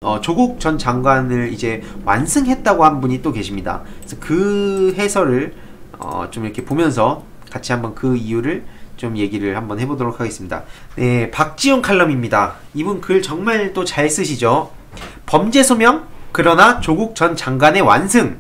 조국 전 장관을 이제 완승했다고 한 분이 또 계십니다. 그래서 그 해설을 좀 이렇게 보면서 같이 한번 그 이유를 좀 얘기를 한번 해보도록 하겠습니다. 네, 박지훈 칼럼입니다. 이분 글 정말 또 잘 쓰시죠. 범죄 소명, 그러나 조국 전 장관의 완승.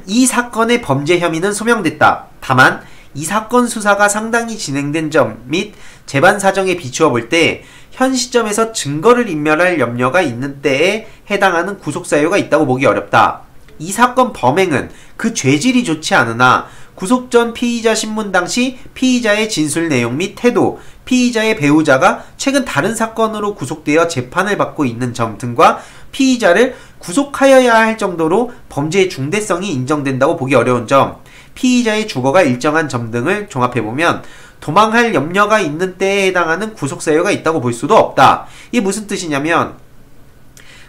이 사건의 범죄 혐의는 소명됐다. 다만 이 사건 수사가 상당히 진행된 점 및 재반 사정에 비추어 볼 때 현 시점에서 증거를 인멸할 염려가 있는 때에 해당하는 구속사유가 있다고 보기 어렵다. 이 사건 범행은 그 죄질이 좋지 않으나 구속 전 피의자 신문 당시 피의자의 진술 내용 및 태도, 피의자의 배우자가 최근 다른 사건으로 구속되어 재판을 받고 있는 점 등과 피의자를 구속하여야 할 정도로 범죄의 중대성이 인정된다고 보기 어려운 점, 피의자의 주거가 일정한 점 등을 종합해보면 도망할 염려가 있는 때에 해당하는 구속사유가 있다고 볼 수도 없다. 이게 무슨 뜻이냐면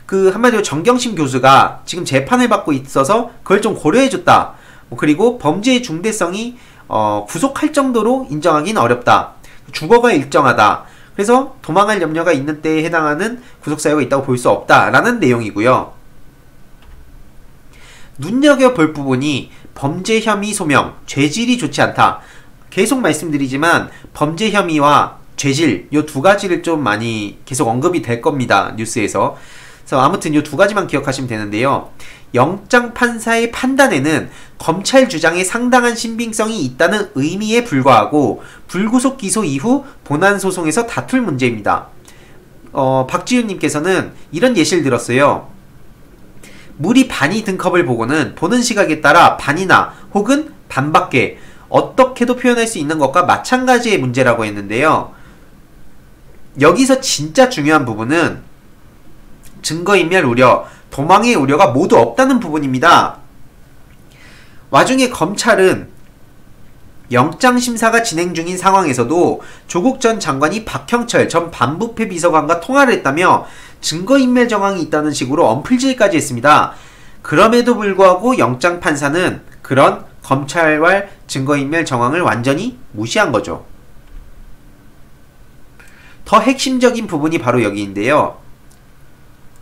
한마디로 정경심 교수가 지금 재판을 받고 있어서 그걸 좀 고려해줬다. 그리고 범죄의 중대성이 구속할 정도로 인정하기는 어렵다. 주거가 일정하다. 그래서 도망할 염려가 있는 때에 해당하는 구속사유가 있다고 볼 수 없다라는 내용이고요. 눈여겨볼 부분이 범죄 혐의 소명, 죄질이 좋지 않다. 계속 말씀드리지만 범죄 혐의와 죄질 요 두 가지를 좀 많이 계속 언급이 될 겁니다. 뉴스에서. 그래서 아무튼 요 두 가지만 기억하시면 되는데요. 영장 판사의 판단에는 검찰 주장에 상당한 신빙성이 있다는 의미에 불과하고 불구속 기소 이후 본안 소송에서 다툴 문제입니다. 박지윤님께서는 이런 예시를 들었어요. 물이 반이 든 컵을 보고는 보는 시각에 따라 반이나 혹은 반밖에 어떻게도 표현할 수 있는 것과 마찬가지의 문제라고 했는데요. 여기서 진짜 중요한 부분은 증거인멸 우려, 도망의 우려가 모두 없다는 부분입니다. 와중에 검찰은 영장심사가 진행 중인 상황에서도 조국 전 장관이 박형철 전 반부패 비서관과 통화를 했다며 증거인멸 정황이 있다는 식으로 언플질까지 했습니다. 그럼에도 불구하고 영장판사는 그런 검찰발 증거인멸 정황을 완전히 무시한 거죠. 더 핵심적인 부분이 바로 여기인데요.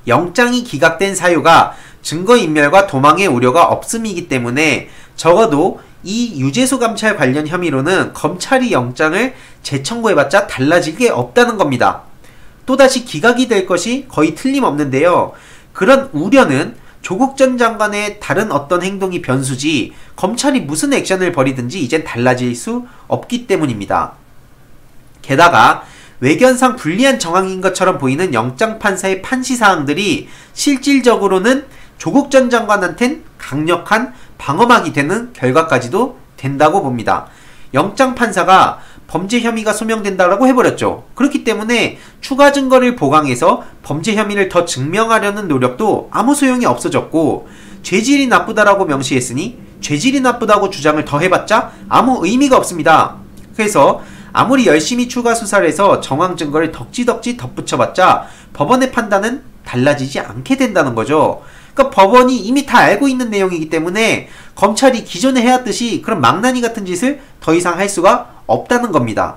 영장이 기각된 사유가 증거인멸과 도망의 우려가 없음이기 때문에 적어도 이 유재수 감찰 관련 혐의로는 검찰이 영장을 재청구해봤자 달라질 게 없다는 겁니다. 또다시 기각이 될 것이 거의 틀림없는데요. 그런 우려는 조국 전 장관의 다른 어떤 행동이 변수지 검찰이 무슨 액션을 벌이든지 이젠 달라질 수 없기 때문입니다. 게다가 외견상 불리한 정황인 것처럼 보이는 영장판사의 판시사항들이 실질적으로는 조국 전 장관한텐 강력한 방어막이 되는 결과까지도 된다고 봅니다. 영장판사가 범죄 혐의가 소명된다라고 해버렸죠. 그렇기 때문에 추가 증거를 보강해서 범죄 혐의를 더 증명하려는 노력도 아무 소용이 없어졌고, 죄질이 나쁘다라고 명시했으니 죄질이 나쁘다고 주장을 더 해봤자 아무 의미가 없습니다. 그래서 아무리 열심히 추가 수사를 해서 정황 증거를 덕지덕지 덧붙여봤자 법원의 판단은 달라지지 않게 된다는 거죠. 그러니까 법원이 이미 다 알고 있는 내용이기 때문에 검찰이 기존에 해왔듯이 그런 망나니 같은 짓을 더 이상 할 수가 없다는 겁니다.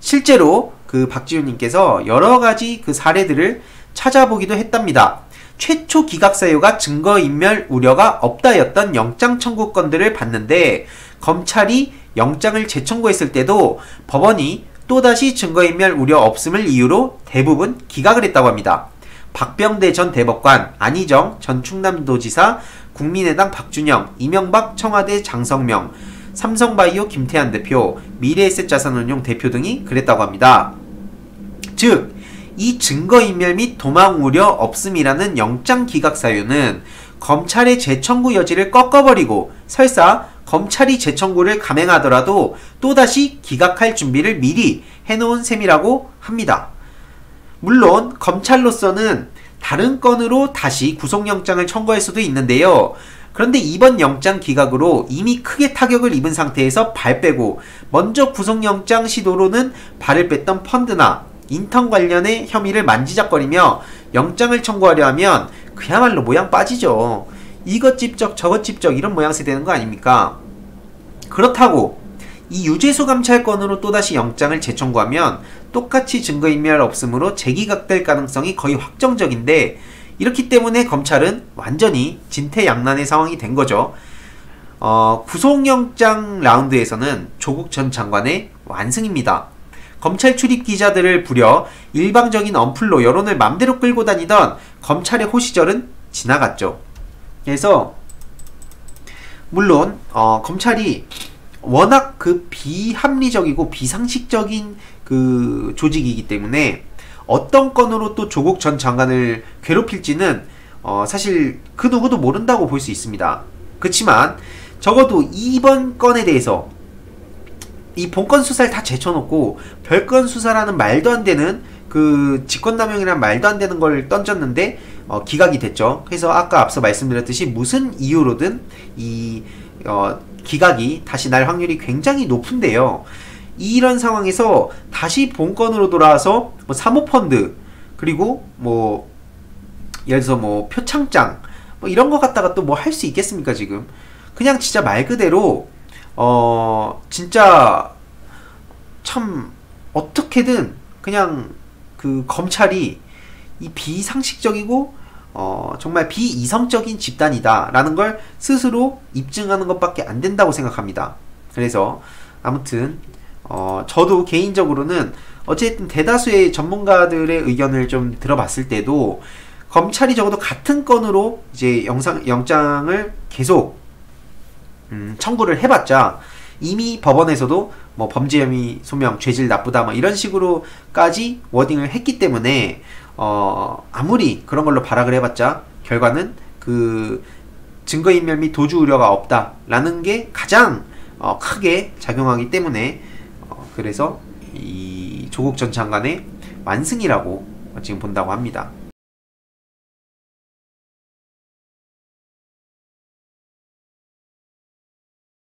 실제로 박지훈님께서 여러가지 사례들을 찾아보기도 했답니다. 최초 기각 사유가 증거인멸 우려가 없다였던 영장 청구건들을 봤는데 검찰이 영장을 재청구했을 때도 법원이 또다시 증거인멸 우려 없음을 이유로 대부분 기각을 했다고 합니다. 박병대 전 대법관, 안희정 전 충남도지사, 국민의당 박준영, 이명박 청와대 장성명, 삼성바이오 김태한 대표, 미래에셋자산운용 대표 등이 그랬다고 합니다. 즉, 이 증거인멸 및 도망 우려 없음이라는 영장 기각 사유는 검찰의 재청구 여지를 꺾어버리고 설사 검찰이 재청구를 감행하더라도 또다시 기각할 준비를 미리 해놓은 셈이라고 합니다. 물론 검찰로서는 다른 건으로 다시 구속영장을 청구할 수도 있는데요. 그런데 이번 영장 기각으로 이미 크게 타격을 입은 상태에서 발 빼고 먼저 구속영장 시도로는 발을 뺐던 펀드나 인턴 관련의 혐의를 만지작거리며 영장을 청구하려 하면 그야말로 모양 빠지죠. 이것 찝적 저것 찝적 이런 모양새 되는 거 아닙니까? 그렇다고 이 유재수 감찰건으로 또다시 영장을 재청구하면 똑같이 증거인멸 없음으로 재기각될 가능성이 거의 확정적인데, 이렇기 때문에 검찰은 완전히 진퇴양난의 상황이 된 거죠. 구속영장 라운드에서는 조국 전 장관의 완승입니다. 검찰 출입 기자들을 부려 일방적인 언플로 여론을 맘대로 끌고 다니던 검찰의 호시절은 지나갔죠. 그래서 물론 검찰이 워낙 그 비합리적이고 비상식적인 그 조직이기 때문에 어떤 건으로 또 조국 전 장관을 괴롭힐지는 사실 그 누구도 모른다고 볼 수 있습니다. 그렇지만 적어도 이번 건에 대해서 이 본건 수사를 다 제쳐놓고 별건 수사라는 말도 안 되는 그 직권남용이란 말도 안 되는 걸 던졌는데 기각이 됐죠. 그래서 아까 앞서 말씀드렸듯이 무슨 이유로든 이 기각이 다시 날 확률이 굉장히 높은데요. 이런 상황에서 다시 본건으로 돌아와서 뭐 사모펀드, 그리고 뭐 예를 들어서 뭐 표창장 뭐 이런 거 갖다가 또 뭐 할 수 있겠습니까? 지금 그냥 진짜 말 그대로 진짜 참 어떻게든 그냥 그 검찰이 이 비상식적이고 정말 비이성적인 집단이다 라는 걸 스스로 입증하는 것밖에 안 된다고 생각합니다. 그래서 아무튼 저도 개인적으로는 어쨌든 대다수의 전문가들의 의견을 좀 들어봤을 때도 검찰이 적어도 같은 건으로 이제 영장을 계속 청구를 해봤자 이미 법원에서도 뭐 범죄 혐의 소명, 죄질 나쁘다 뭐 이런 식으로까지 워딩을 했기 때문에 아무리 그런 걸로 발악을 해봤자 결과는 그 증거인멸 및 도주 우려가 없다라는 게 가장 크게 작용하기 때문에 그래서 이 조국 전 장관의 완승이라고 지금 본다고 합니다.